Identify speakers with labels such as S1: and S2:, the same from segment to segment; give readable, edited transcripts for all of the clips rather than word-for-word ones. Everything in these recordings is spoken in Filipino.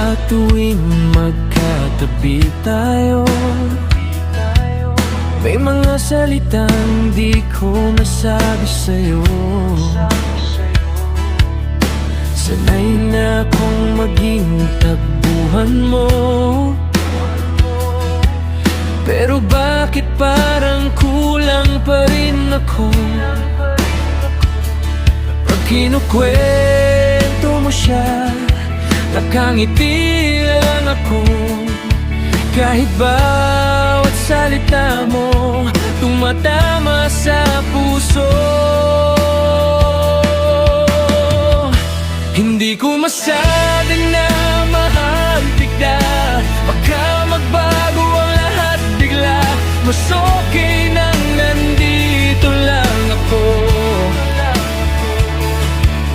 S1: At tuwing magkatabi tayo, may mga salitang di ko nasabi sa'yo. Sanay na akong maging takbuhan mo, pero bakit parang kulang pa rin ako? Pag kinukwento mo siya, nakangiti lang ako. Kahit bawat salita mo tumatama sa puso. Hindi ko masabing na mahal bigla, baka magbago ang lahat bigla. Mas okay nang nandito lang ako.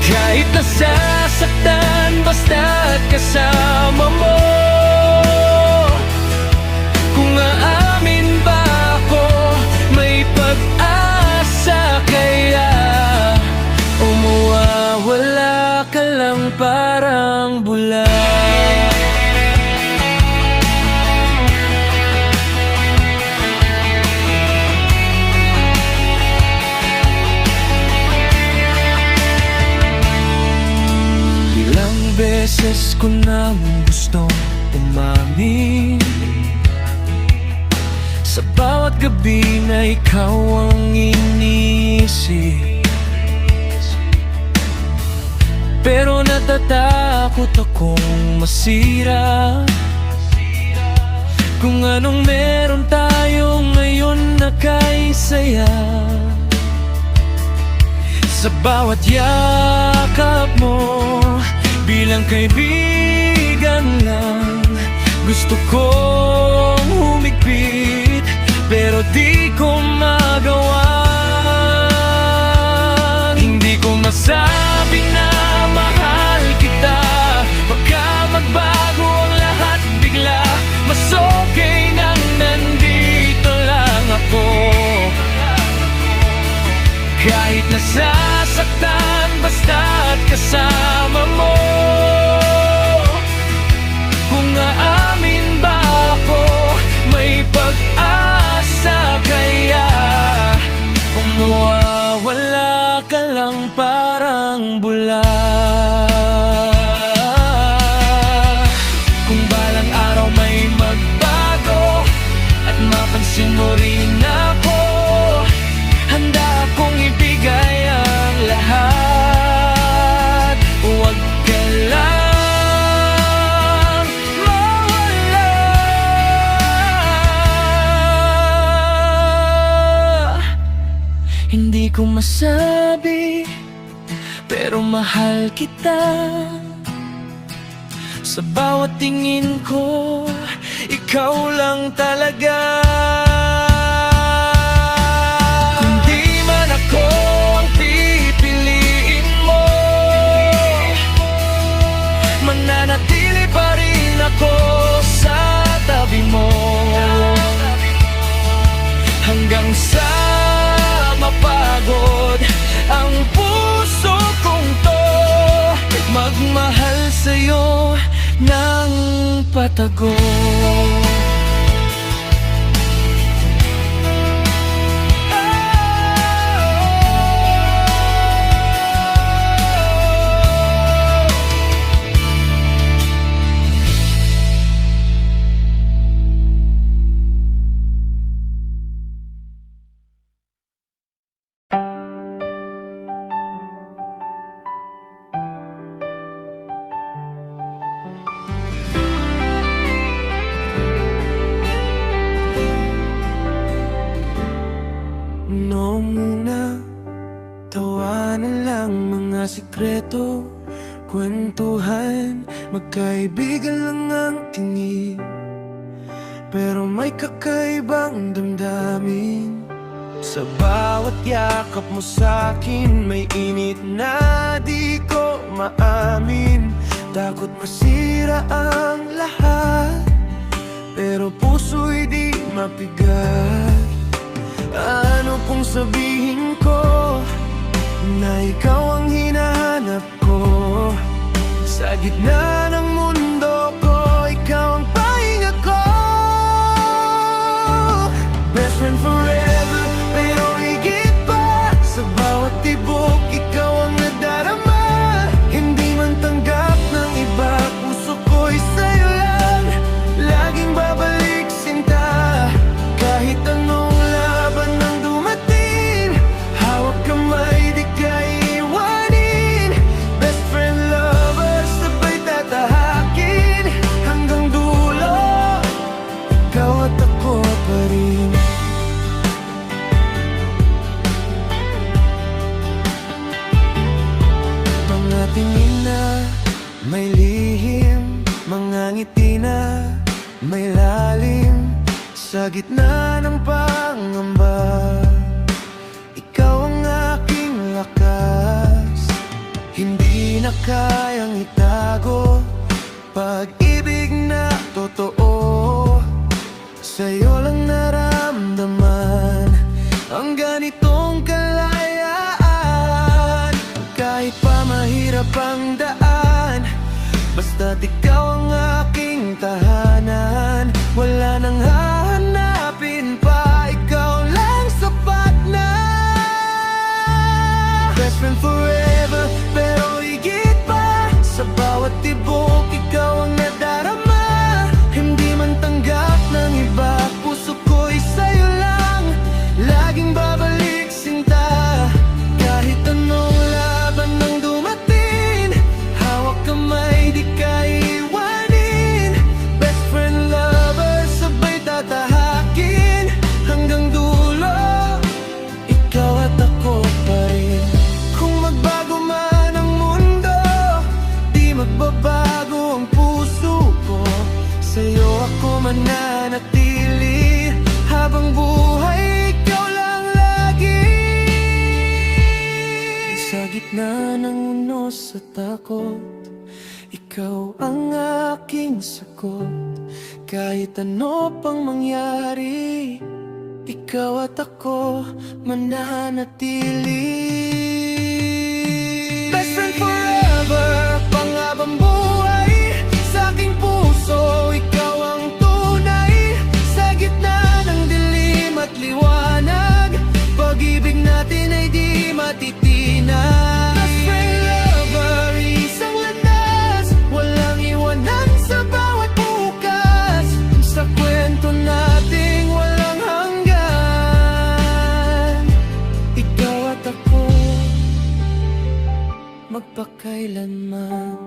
S1: Kahit nasasaktan basta't kasama mo. Kung aamin ba ako, may pag-asa kaya? O mawawala ka lang parang bula? Ilang beses ko nang gustong umamin, sa bawat gabi na ikaw ang iniisip, pero natatakot akong masira. Kung anong meron tayo ngayon na kaisaya. Sa bawat yakap mo, bilang kaibigan lang, gusto kong humigpit, pero di ko magawa. Hindi ko masabi na mahal kita, baka magbago ang lahat bigla. Mas okay nang nandito lang ako. Kahit nasasaktan basta't kasama mo. Kung aamin ba ako, may pag-asa kaya? Kung mawawala ka lang parang bula. Kung balang araw may magbago at mapansin mo rin ako, handa akong ibigay ang lahat. Huwag ka lang mawala. Hindi ko masabi, pero mahal kita. Sa bawat tingin ko, ikaw lang talaga. Hindi man ako ang pipiliin mo, mananatili pa rin ako sa tabi mo. Hanggang sa mapagod ang puso kong to, magmahal sa'yo ng patago. Noong una, tawanan lang mga sikreto, kwentuhan, magkaibigan lang ang tingin. Pero may kakaibang damdamin. Sa bawat yakap mo sa'kin, may init na di ko maamin. Takot masira ang lahat, pero puso'y di mapigat. Ano pong sabihin ko na ikaw ang hinahanap ko? Sa gitna ng mundo ko, ngiti na may lalim sa gitna ng pangamba. Ikaw ang aking lakas, hindi na kayang itago. Pag-ibig na totoo, sa'yo lang naramdaman ang ganitong kalayaan. Kahit pa mahirap ang daan, basta't ikaw ang aking tahanan. Wala nang hahanapin pa, ikaw lang sapat na. Best friend forever, pero higit pa, sa bawat tibok ikaw ang nadarama. Hindi man tanggap ng iba, puso ko'y sa'yo lang laging babalik sinta. Kahit anong laban ang dumating, hawak kamay di ka iwanin. Best friend, lover, sabay tatahakin hanggang dulo, ikaw at ako pa rin. Kung magbago man ang mundo, di magbabago ang puso ko. Sa'yo ako mananatili habang buhay, ikaw lang lagi. Sa gitna ng unos at takot, ikaw ang aking sagot. Kahit ano pang mangyari, ikaw at ako mananatili. Best friend forever, panghabang buhay. Sa aking puso, ikaw ang tunay. Sa gitna ng dilim at liwanag, pag-ibig natin ay di matitinag. Best friend, lover, isang landas, walang iwanan sa bawat bukas. Sa kwento nating walang hanggan, ikaw at ako magpakailanman.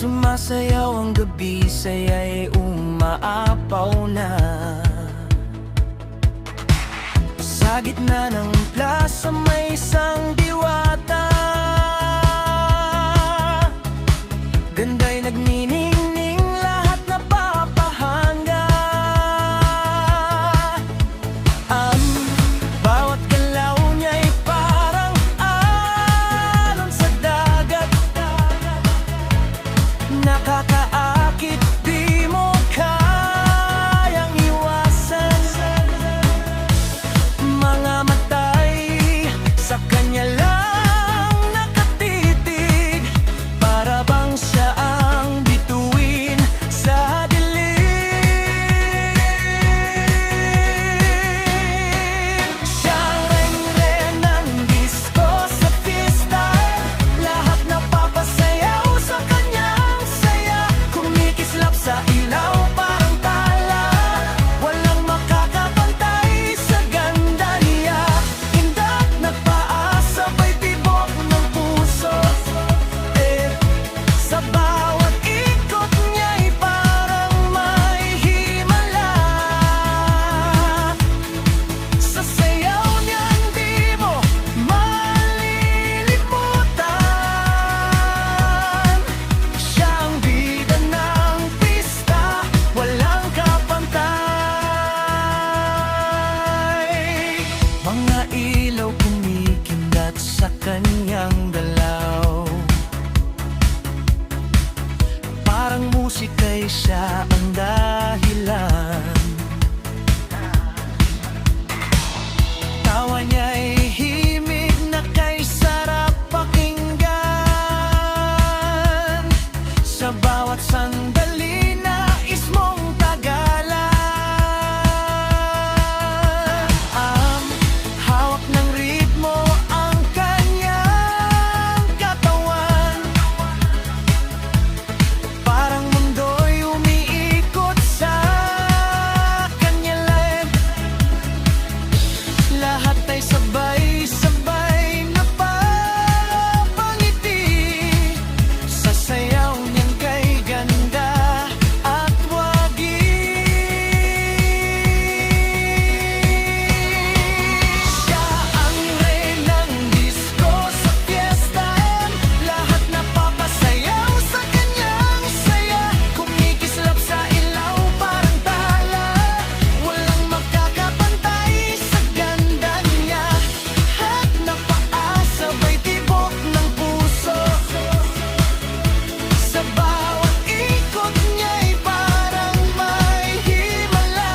S1: Sumasayaw ang gabi, saya'y umaapaw na. Sa gitna ng plaza may isang diwata, ganda'y nagniningning, lahat napapahanga. Ang bawat galaw niya'y parang alon sa dagat, nakakaakit, di mo kayang iwasan. Mga matay sa kanya lang musika'y siya ang dahilan. Tawa niya'y himig na kay sarap pakinggan. Sa bawat sandali nais mong tagalan. Hawak ng ritmo ang kanyang katawan. Parang mundo'y umiikot sa kanya lang. Lahat ay sabay-sabay napapangiti sa sayaw niyang kay ganda at wagi. Siya ang reynang disco sa fiesta. Lahat napapasayaw sa kanyang saya. Kumikislap sa ilaw parang tala. Walang makakapantay sa ganda niya. At napaasabay tibok ng puso. Sa bawat ikot niya'y parang may himala.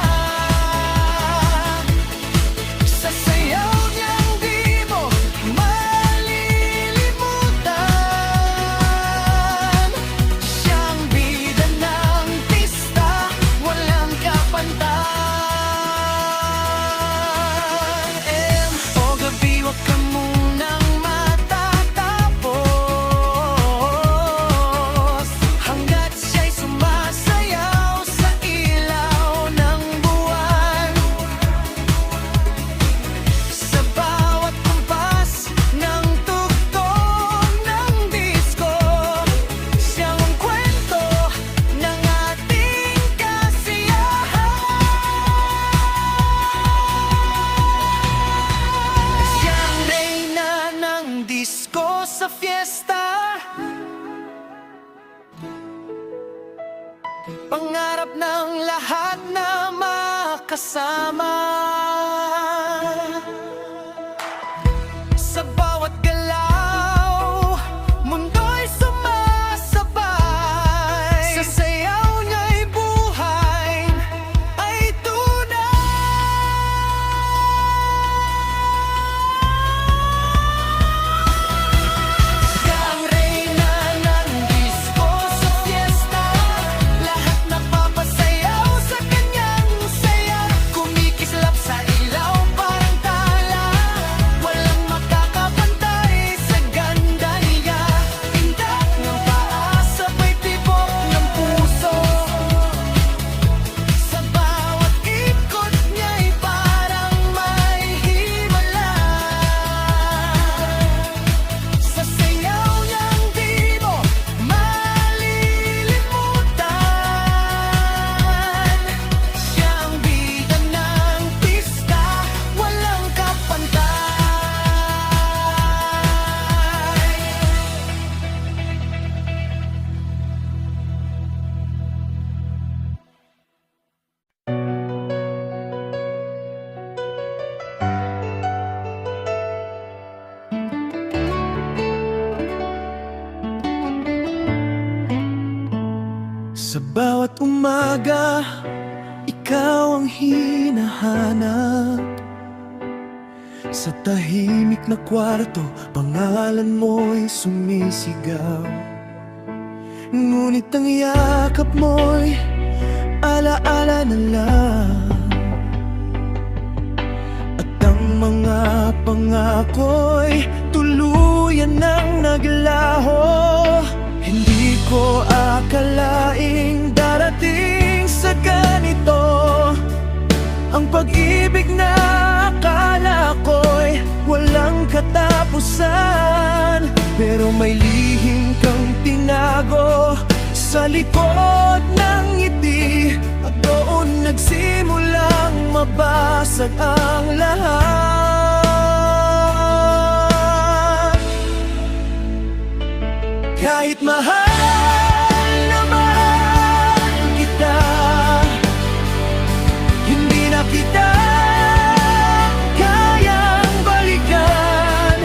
S1: Sa sayaw niyang di mo malilimutan. Siyang bida ng pista, walang kapantay. O gabi, wag ka munang matatapos hanggat siya'y sumasayaw sa ilaw ng buwan. Sa bawat kumpas ng tugtog ng disco, siyang ang kwento ng ating kasiyahan. Siyang reyna ng disco sa fiesta. Pangarap ng lahat na makasama. Sa bawat galaw, mundo'y sumasabay. Sa sayaw niya'y buhay ay tunay. Siyang reyna ng disco sa fiesta. Lahat napapasayaw sa kanyang saya. Kumikislap sa ilaw parang tala. Walang makakapantay sa ganda niya. Tindak ng paa, sabay tibok ng puso. Sa bawat ikot niya'y parang may himala. Sa sayaw niyang di mo malilimutan. Siyang bida ng pista, walang kapantay. Sa bawat umaga, ikaw ang hinahanap. Sa tahimik na kwarto, pangalan mo'y sumisigaw. Ngunit ang yakap mo'y alaala na lang. At ang mga pangako'y tuluyan ng naglaho. Hindi ko akalaing darating sa ganito ang pag-ibig na akala ko'y walang katapusan. Pero may lihim kang tinago sa likod ng ngiti. At doon nagsimulang mabasag ang lahat. Kahit mahal na mahal kita, hindi na kita kayang balikan.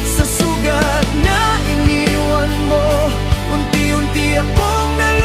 S1: Sa sugat na iniwan mo, unti-unti akong nalaman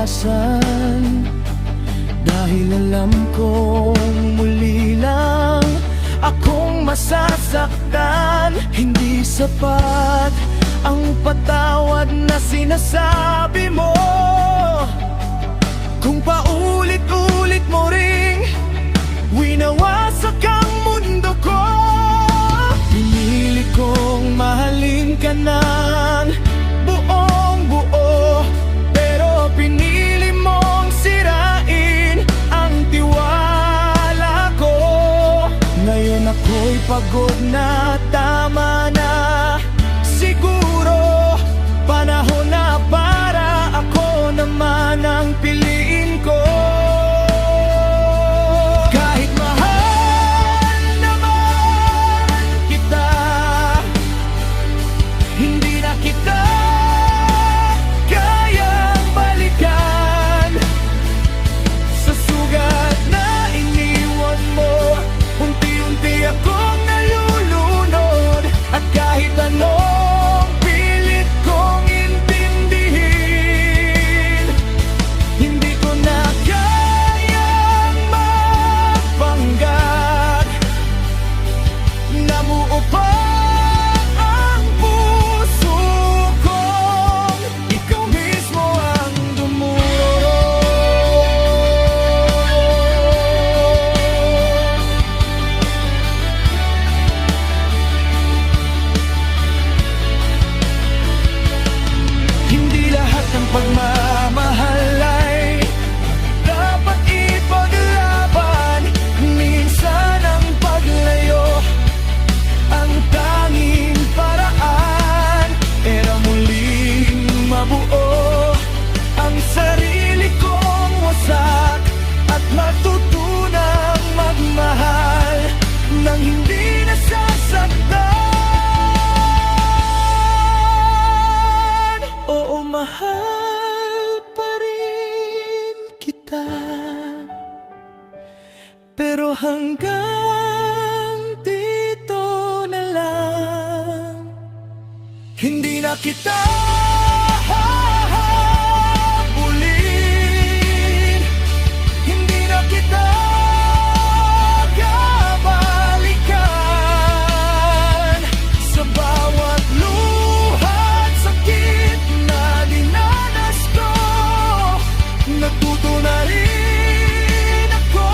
S1: iwasan, dahil alam kong muli lang akong masasaktan. Hindi sapat ang patawad na sinasabi mo kung paulit-ulit mo ring winawasak ang mundo ko. Pinili kong mahalin ka ng buong buo, pero pinili mong sirain ang tiwala ko. Ngayon ako'y pagod na, tama na. Siguro panahon na para ako naman ang piliin ko. Kahit mahal naman kita, hindi na kita kayang balikan. Sa sugat na iniwan mo, unti-unti akong nalulunod. At kahit anong pilit kong intindihin, hindi ko na kayang mapanggap. Namuo pa ang puso kong ikaw mismo ang dumuro. Hindi lahat ng pagmamahal ay dapat ipaglaban. Minsan ang paglayo ang tanging paraan, era muling mabuo ang sarili kong wasak at matutunang magmahal nang hindi nasasaktan. Oo, mahal pa rin kita, pero hanggang dito na lang. Hindi na kita habulin, hindi na kita kabalikan. Sa bawat luha at sakit na dinanas ko, natuto na rin ako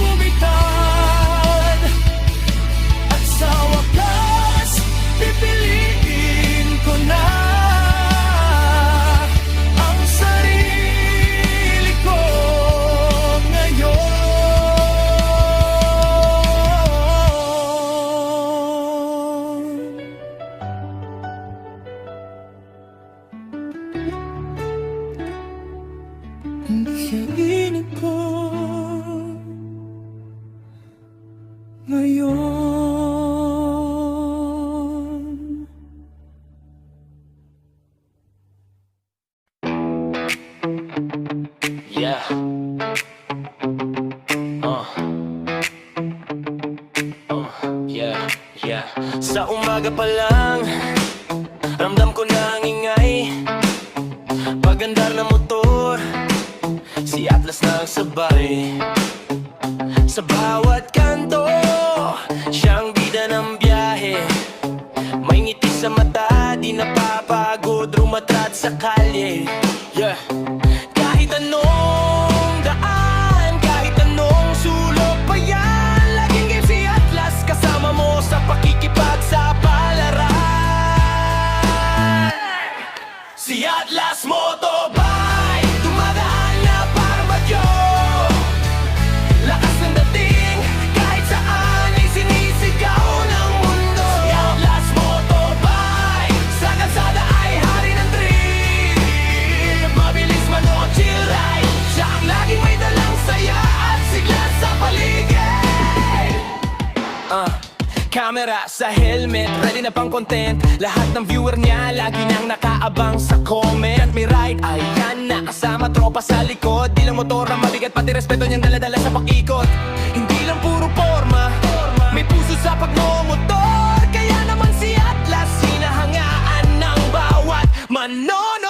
S1: bumitaw. At sa wakas, pipiliin ko na ang sarili ko ngayon. Ang kainin ko ngayon.
S2: Yeah. Yeah. Sa umaga pa lang, ramdam ko na ang ingay. Pagandar na motor, si Atlas na ang sabay. Sa bawat kanto, siyang bida ng biyahe. May ngiti sa mata, di napapagod rumatrat sa kalye. Yeah. Kahit anong daan, kahit anong sulok pa yan, laging game si Atlas kasama mo sa pakikipagsapalaran. Si Atlas Motobike, dumadaan na parang bagyo. Lakas ng dating, kahit saan ay sinisigaw ng mundo. Si Atlas Motobike, sa kalsada ay hari ng trip. Mabilis man o chill ride, siya ang laging may dalang saya at sigla sa paligid. Camera sa helmet, ready na pang content. Lahat ng viewer niya lagi nang nakaabang sa comment. At may ride, ayan na, kasama tropa sa likod. Di lang motor ang mabigat, pati respeto niyang daladala sa pakikot. Hindi lang puro forma, may puso sa pagmomotor. Kaya naman si Atlas, hinahangaan ng bawat manonood.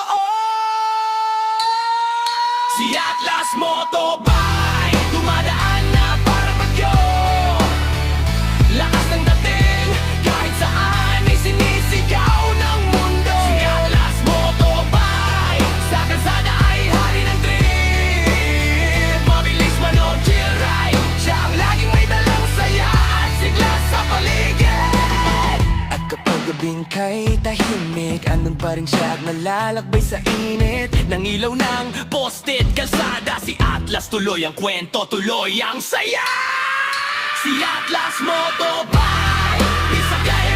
S2: pa rin siya at nalalakbay sa init ng ilaw ng posted kalsada. Si Atlas tuloy ang kwento, tuloy ang saya. Si Atlas Motobike, isang gaya